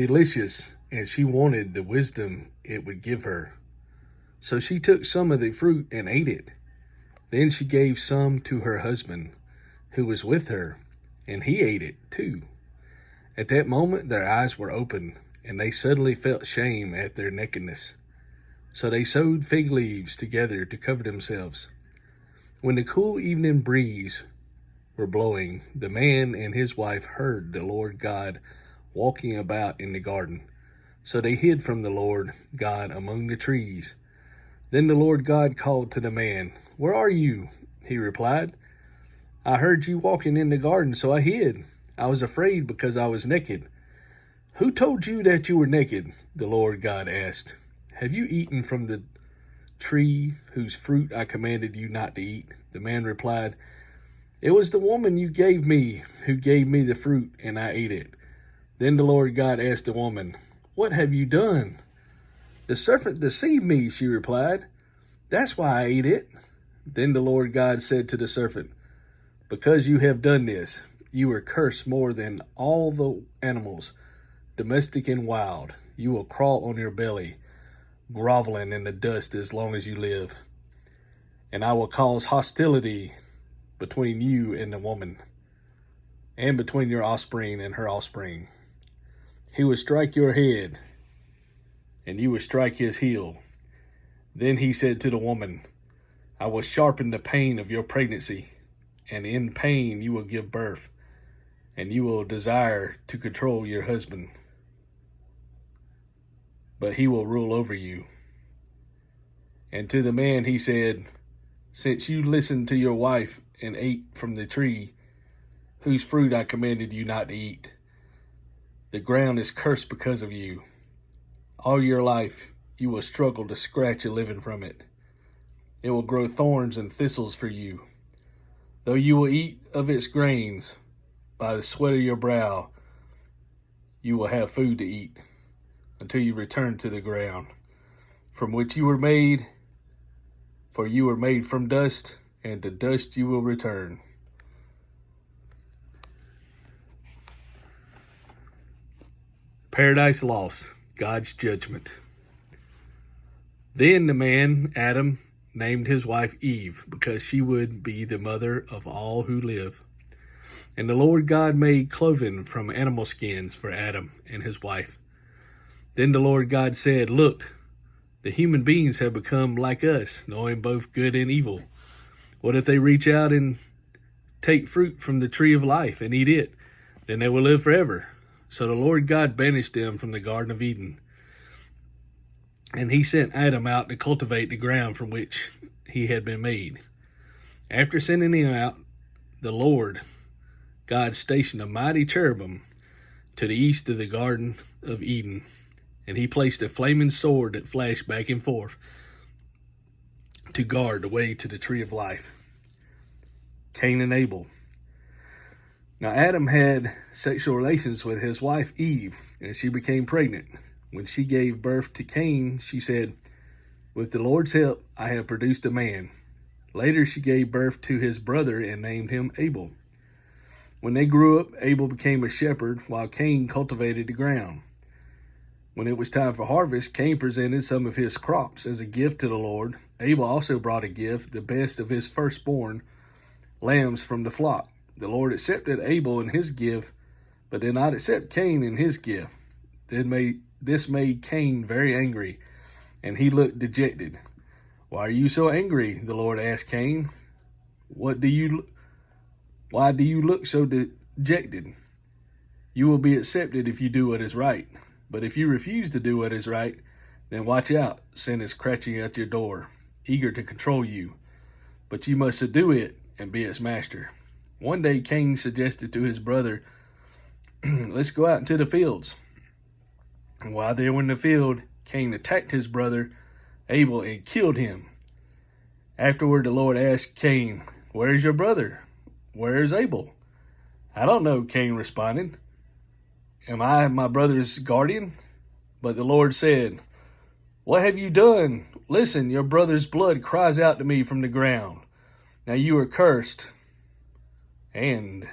delicious, and she wanted the wisdom it would give her. So she took some of the fruit and ate it. Then she gave some to her husband, who was with her, and he ate it too. At that moment their eyes were opened, and they suddenly felt shame at their nakedness. So they sewed fig leaves together to cover themselves. When the cool evening breeze were blowing, the man and his wife heard the Lord God walking about in the garden. So they hid from the Lord God among the trees. Then the Lord God called to the man. "Where are you?" He replied, "I heard you walking in the garden, so I hid. I was afraid because I was naked." "Who told you that you were naked?" the Lord God asked. "Have you eaten from the tree whose fruit I commanded you not to eat?" The man replied, "It was the woman you gave me who gave me the fruit, and I ate it." Then the Lord God asked the woman, "What have you done?" "The serpent deceived me," she replied. "That's why I ate it." Then the Lord God said to the serpent, "Because you have done this, you are cursed more than all the animals, domestic and wild. You will crawl on your belly, groveling in the dust as long as you live. And I will cause hostility between you and the woman, and between your offspring and her offspring. He will strike your head, and you will strike his heel." Then he said to the woman, "I will sharpen the pain of your pregnancy, and in pain you will give birth, and you will desire to control your husband, but he will rule over you." And to the man he said, "Since you listened to your wife and ate from the tree whose fruit I commanded you not to eat, the ground is cursed because of you. All your life you will struggle to scratch a living from it. It will grow thorns and thistles for you. Though you will eat of its grains, by the sweat of your brow you will have food to eat, until you return to the ground, from which you were made, for you were made from dust, and to dust you will return." Paradise Lost, God's Judgment. Then the man, Adam, named his wife Eve, because she would be the mother of all who live. And the Lord God made clothing from animal skins for Adam and his wife. Then the Lord God said, "Look, the human beings have become like us, knowing both good and evil. What if they reach out and take fruit from the tree of life and eat it? Then they will live forever." So the Lord God banished them from the Garden of Eden, and he sent Adam out to cultivate the ground from which he had been made. After sending him out, the Lord God stationed a mighty cherubim to the east of the Garden of Eden, and he placed a flaming sword that flashed back and forth to guard the way to the tree of life. Cain and Abel. Now Adam had sexual relations with his wife Eve, and she became pregnant. When she gave birth to Cain, she said, "With the Lord's help, I have produced a man." Later she gave birth to his brother and named him Abel. When they grew up, Abel became a shepherd, while Cain cultivated the ground. When it was time for harvest, Cain presented some of his crops as a gift to the Lord. Abel also brought a gift, the best of his firstborn lambs from the flock. The Lord accepted Abel and his gift, but did not accept Cain and his gift. This made Cain very angry, and he looked dejected. "Why are you so angry?" the Lord asked Cain. Why do you look so dejected? You will be accepted if you do what is right. But if you refuse to do what is right, then watch out. Sin is crouching at your door, eager to control you. But you must subdue it and be its master. One day Cain suggested to his brother, "Let's go out into the fields." And while they were in the field, Cain attacked his brother Abel and killed him. Afterward, the Lord asked Cain, "Where is your brother? Where is Abel?" "I don't know," Cain responded. "Am I my brother's guardian?" But the Lord said, "What have you done? Listen, your brother's blood cries out to me from the ground. Now you are cursed and